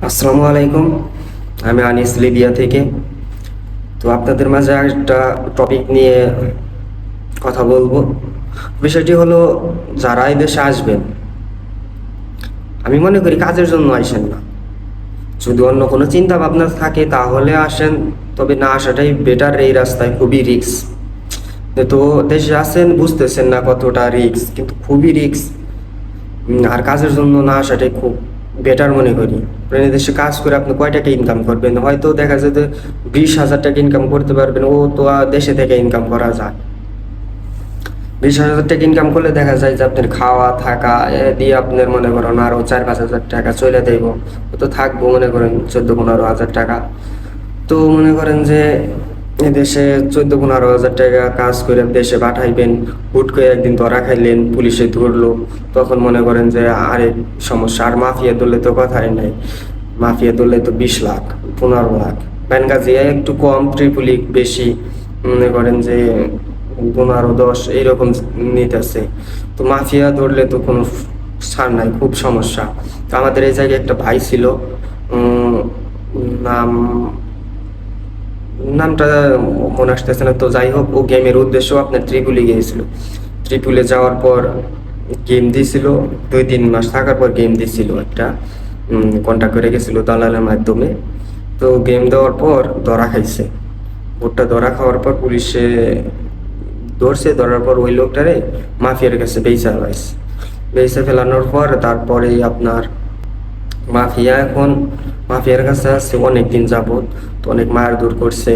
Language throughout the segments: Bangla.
আসসালামু আলাইকুম। আমি আনিস লিবিয়া থেকে। তো আপনাদের মাঝে একটা টপিক নিয়ে কথা বলবো। বিষয়টি হলো, যারা এই দেশে আসবেন, আমি মনে করি কাজের জন্য আসেন না। যদি অন্য কোনো চিন্তা ভাবনা থাকে তাহলে আসেন, তবে না আসাটাই বেটার। এই রাস্তায় খুবই রিস্ক। তো দেশে আসেন, বুঝতেছেন না কতটা রিস্ক, কিন্তু খুবই রিস্ক। আর কাজের জন্য না আসাটাই খুব বেটার মনে করি। আপনি দেশে কাজ করে আপনি কয় টাকা ইনকাম করবেন? হয়তো দেখা যায় যে 20,000 টাকা ইনকাম করতে পারবেন, ও তো আর দেশে থেকে ইনকাম করা যায়। 20,000 টাকা ইনকাম করলে দেখা যায় যে আপনার খাওয়া থাকা দিয়ে আপনার মনে করেন আরো 4-5 হাজার টাকা চলে দেব। তো থাকবো মনে করেন 14-15 হাজার টাকা। তো মনে করেন যে দেশে 14-15 হাজার টাকা কাজ করে দেশে পাঠাইবেন, হুট করে একদিন ধরা খাইলেন, পুলিশে ধরলো, তখন মনে করেন যে আরেক সমস্যা। আর মাফিয়া ধরলে তো কথাই নাই। মাফিয়া ধরলে তো 20 লাখ, 15 লাখ। বেনগাজিয়া একটু কম, ত্রিপুলি বেশি, মনে করেন যে 15-10 এইরকম নিতেছে। তো মাফিয়া ধরলে তো কোনো ছাড় নাই, খুব সমস্যা। তো আমাদের এই জায়গায় একটা ভাই ছিল, নাম নামটা মনে আসতেছে না। তো যাই হোক, ও গেমের উদ্দেশ্য আপনার ত্রিপুলি গিয়েছিল। ত্রিপুলে যাওয়ার পর গেম দিয়েছিল, 2-3 মাস থাকার পর গেম দিয়েছিল একটা, কন্ট্যাক্ট করে গেছিল দালালের মাধ্যমে। তো গেম দেওয়ার পর ধরা খাইছে। ভোটটা ধরা খাওয়ার পর পুলিশে ধরছে। ধরার পর ওই লোকটারে মাফিয়ার কাছে বেচা ফেলানোর পর তারপরে আপনার মাফিয়ার কাছে আছে অনেক দিন যাবত। তো অনেক মারধর করছে।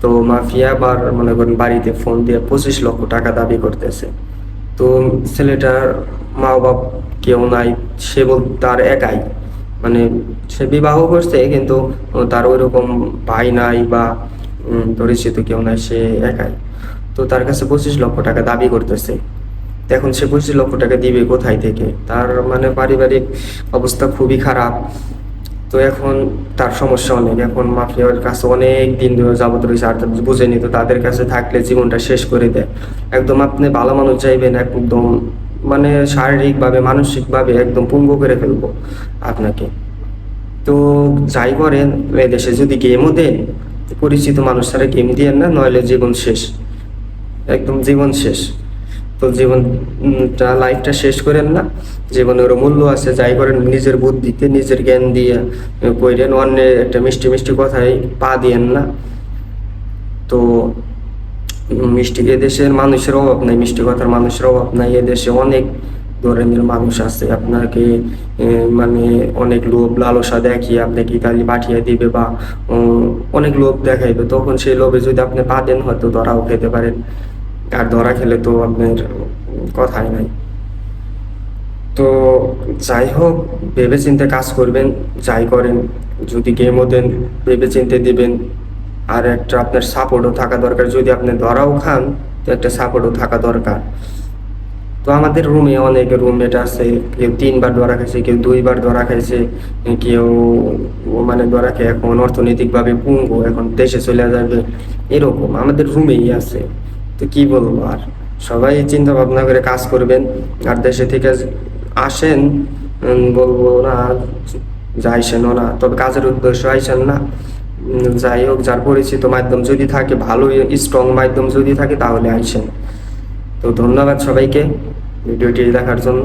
তো মাফিয়া আবার মনে করেন বাড়িতে ফোন দিয়ে 25 লক্ষ টাকা দাবি করতেছে। তো ছেলেটার মা বাপ কেউ নাই, সে তার একাই, মানে সে বিবাহ করছে কিন্তু তার ওইরকম ভাই নাই বা পরিচিত কেউ নাই, সে একাই। তো তার কাছে 25 লক্ষ টাকা দাবি করতেছে। তো এখন সে 25 লক্ষ টাকা দিবে কোথায় থেকে? তার মানে পারিবারিক অবস্থা খুবই খারাপ। তো এখন তার সমস্যা অনেক। এখন মাফিয়ার কাছে অনেক দিন ধরে যাবত রয়েছে, আর বুঝেনি তো তাদের কাছে থাকলে জীবনটা শেষ করে দেয় একদম। আপনি ভালো মানুষ চাইবেন, একদম মানে শারীরিকভাবে মানসিকভাবে একদম পঙ্গু করে ফেলবো আপনাকে। তো যাই করেন, এদেশে যদি গেমও দেন, পরিচিত মানুষ ছাড়া গেম দিয়েন না, নইলে জীবন শেষ, একদম জীবন শেষ। তো জীবনটা লাইফটা শেষ করেন না। জীবনেরও মূল্য আছে। যাই করেন নিজের বুদ্ধিতে নিজের জ্ঞান দিয়ে কইরেন, অন্যের একটা মিষ্টি মিষ্টি কথায় পা দিয়েন না। তো মিষ্টি, এদেশের মানুষের অভাব নাই, মিষ্টি কথার মানুষের অভাব নাই। এদেশে অনেক ধরনের মানুষ আছে, আপনাকে মানে অনেক লোভ লালসা দেখিয়ে আপনাকে ইতালি পাঠিয়ে দিবে বা অনেক লোভ দেখাইবে। তখন সেই লোভে যদি আপনি পা দেন, হয়তো ধরাও খেতে পারেন। আর ধরা খেলে তো আপনার কথাই নাই। তো যাই হোক, ভেবে চিন্তে কাজ করবেন। যাই করেন, যদি গেমও দেন ভেবে চিন্তে দিবেন। আর একটা আপনার সাপোর্টও থাকা দরকার। যদি আপনি ধরাও খান, তো একটা সাপোর্টও থাকা দরকার। তো আমাদের রুমে অনেক রুমমেট আছে, কেউ 3 বার ধরা খাইছে, কেউ 2 বার ধরা খাইছে, কেউ মানে ধরা খেয়ে এখন অর্থনৈতিকভাবে পঙ্গু, এখন দেশে চলে যাবে, এরকম আমাদের রুমেই আছে। তো কি বলবো আর, সবাই চিন্তা ভাবনা করে কাজ করবেন। আর দেশে থেকে আসেন, বলবো না যাইছেনও না, তবে কাজের উদ্দেশ্য আইসেন না। যাই হোক, যার পরিচিত মাধ্যম যদি থাকে, ভালো স্ট্রং মাধ্যম যদি থাকে, তাহলে আইসেন। তো ধন্যবাদ সবাইকে ভিডিওটি দেখার জন্য।